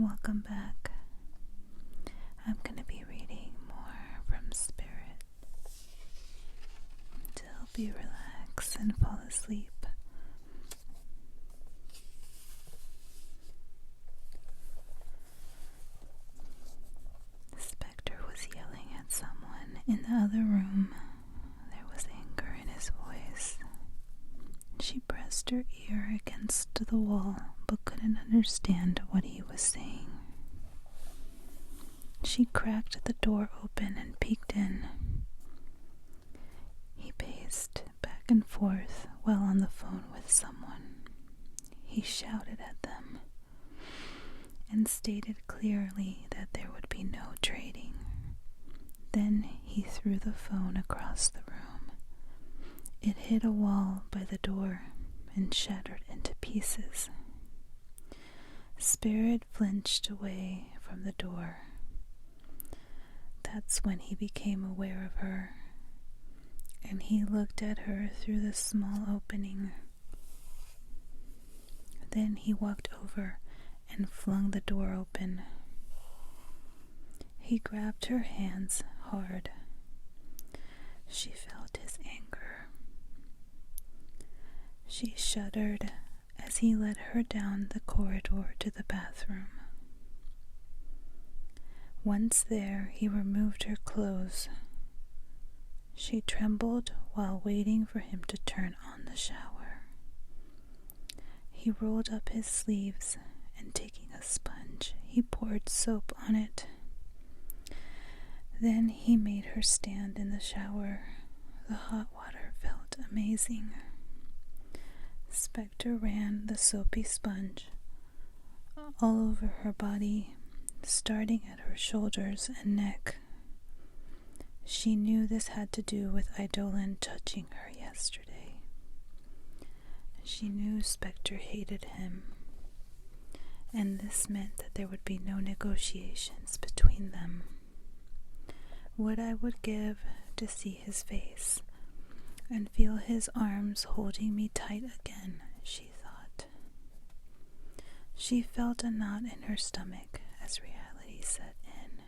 Welcome back. I'm going to be reading more from Spirit to help you relax and fall asleep. The specter was yelling at someone in the other room. There was anger in his voice. She pressed her ear against the wall, but couldn't understand what he was saying. She cracked the door open and peeked in. He paced back and forth while on the phone with someone. He shouted at them and stated clearly that there would be no trading. Then he threw the phone across the room. It hit a wall by the door and shattered into pieces. Spirit flinched away from the door. That's when he became aware of her, and he looked at her through the small opening. Then he walked over and flung the door open. He grabbed her hands hard. She felt his anger. She shuddered as he led her down the corridor to the bathroom. Once there, he removed her clothes. She trembled while waiting for him to turn on the shower. He rolled up his sleeves and, taking a sponge, he poured soap on it. Then he made her stand in the shower. The hot water felt amazing. Spectre ran the soapy sponge all over her body, starting at her shoulders and neck. She knew this had to do with Eidolon touching her yesterday. She knew Spectre hated him, and this meant that there would be no negotiations between them. What I would give to see his face and feel his arms holding me tight again, she thought. She felt a knot in her stomach as reality set in.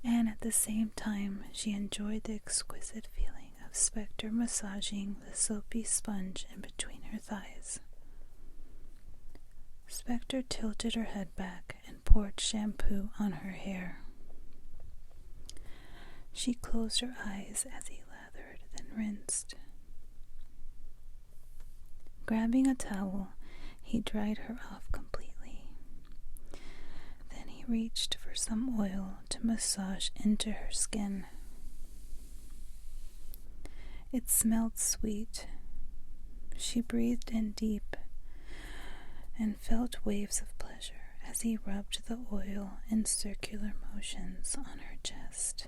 And at the same time, she enjoyed the exquisite feeling of Spectre massaging the soapy sponge in between her thighs. Spectre tilted her head back and poured shampoo on her hair. She closed her eyes as he lathered, then rinsed. Grabbing a towel, he dried her off completely. Then he reached for some oil to massage into her skin. It smelled sweet. She breathed in deep and felt waves of pleasure as he rubbed the oil in circular motions on her chest,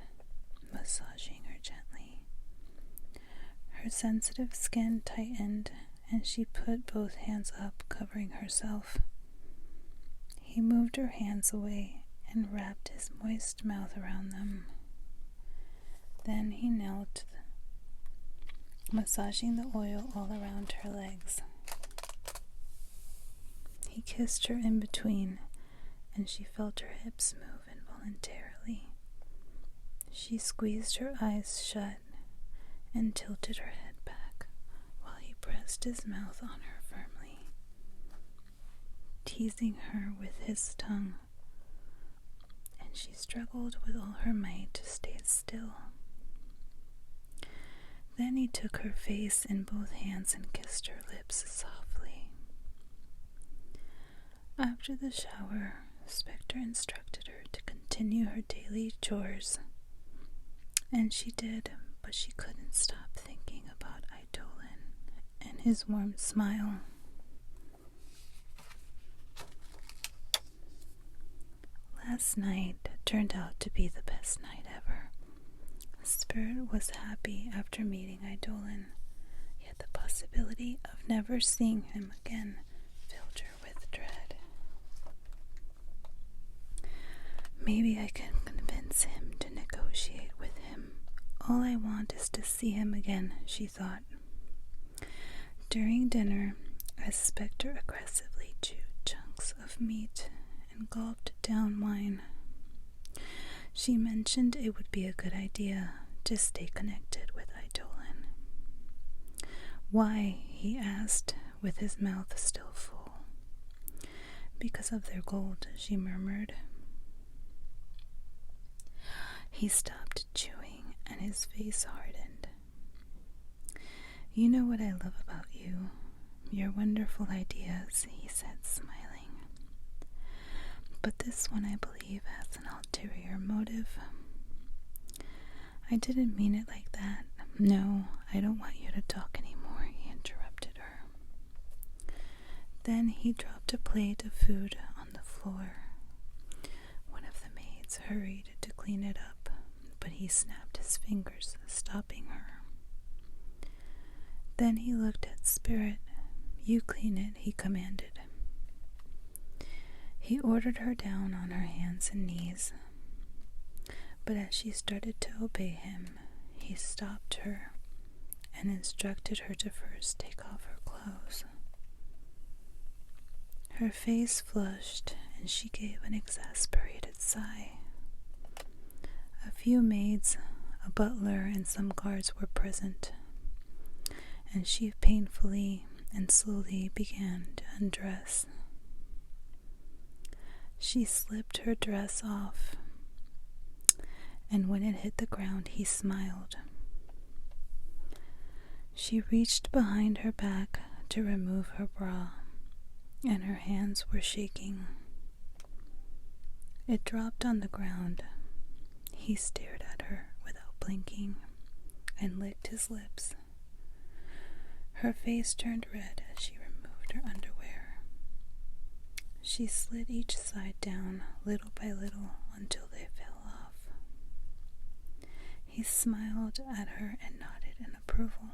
massaging her gently. Her sensitive skin tightened, and she put both hands up, covering herself. He moved her hands away and wrapped his moist mouth around them. Then he knelt, massaging the oil all around her legs. He kissed her in between, and she felt her hips move involuntarily. She squeezed her eyes shut and tilted her head back while he pressed his mouth on her firmly, teasing her with his tongue, and she struggled with all her might to stay still. Then he took her face in both hands and kissed her lips softly. After the shower, Spectre instructed her to continue her daily chores, and she did, but she couldn't stop thinking about Eidolon and his warm smile. Last night turned out to be the best night ever. Spirit was happy after meeting Eidolon, yet the possibility of never seeing him again filled her with dread. Maybe I can convince him to negotiate with him. All I want is to see him again, she thought. During dinner, as Spectre aggressively chewed chunks chunks of meat and gulped down wine. She mentioned it would be a good idea to stay connected with Eidolon. Why? He asked, with his mouth still full. Because of their gold, she murmured. He stopped chewing and his face hardened. You know what I love about you, your wonderful ideas, he said, smiling. But this one, I believe, has an ulterior motive. I didn't mean it like that. No, I don't want you to talk anymore, he interrupted her. Then he dropped a plate of food on the floor. One of the maids hurried to clean it up, but he snapped his fingers, stopping her. Then he looked at Spirit. You clean it, he commanded. He ordered her down on her hands and knees, but as she started to obey him, he stopped her and instructed her to first take off her clothes. Her face flushed, and she gave an exasperated sigh. A few maids, a butler, and some guards were present, and she painfully and slowly began to undress. She slipped her dress off, and when it hit the ground, he smiled. She reached behind her back to remove her bra, and her hands were shaking. It dropped on the ground. He stared at her without blinking and licked his lips. Her face turned red as she removed her underwear. She slid each side down little by little until they fell off. He smiled at her and nodded in approval,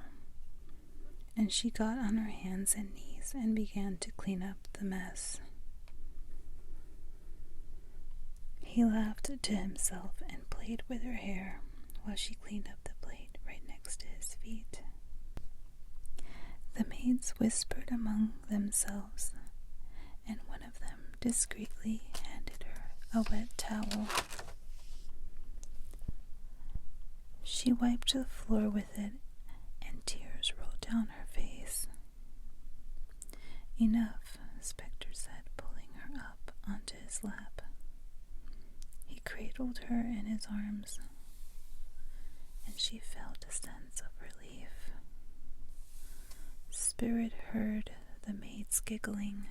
and she got on her hands and knees and began to clean up the mess. He laughed to himself and played with her hair while she cleaned up the plate right next to his feet. The maids whispered among themselves, and one of them discreetly handed her a wet towel. She wiped the floor with it, and tears rolled down her face. Enough, Spectre said, pulling her up onto his lap. He cradled her in his arms, and she felt a sense of relief. Spirit heard the maids giggling.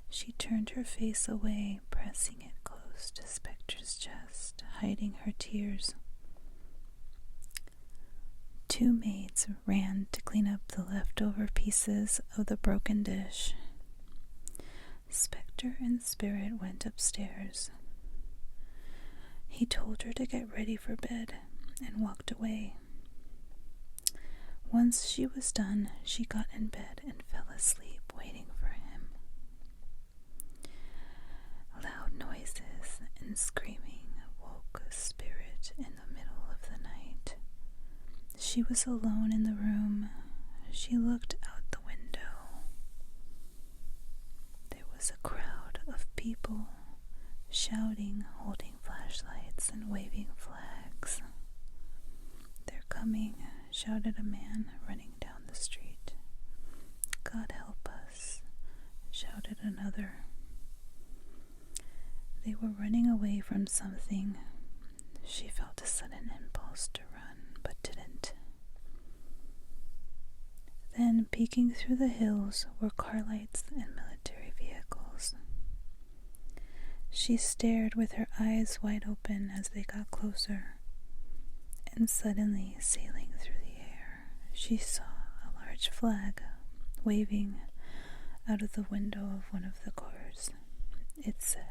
She turned her face away, pressing it close to Spectre's chest, hiding her tears. Two maids ran to clean up the leftover pieces of the broken dish. Spectre and Spirit went upstairs. He told her to get ready for bed and walked away. Once she was done, she got in bed and fell asleep waiting for him. Loud noises and screaming woke Spirit in the middle of the night. She was alone in the room. She looked out the window. There was a crowd of people shouting, holding flashlights, and waving flags. They're coming, shouted a man running down the street. God help us, shouted another. They were running away from something. She felt a sudden impulse to run, but didn't. Then, peeking through the hills, were car lights and military vehicles. She stared with her eyes wide open as they got closer, and suddenly, sailing through the air, she saw a large flag waving out of the window of one of the cars. It said,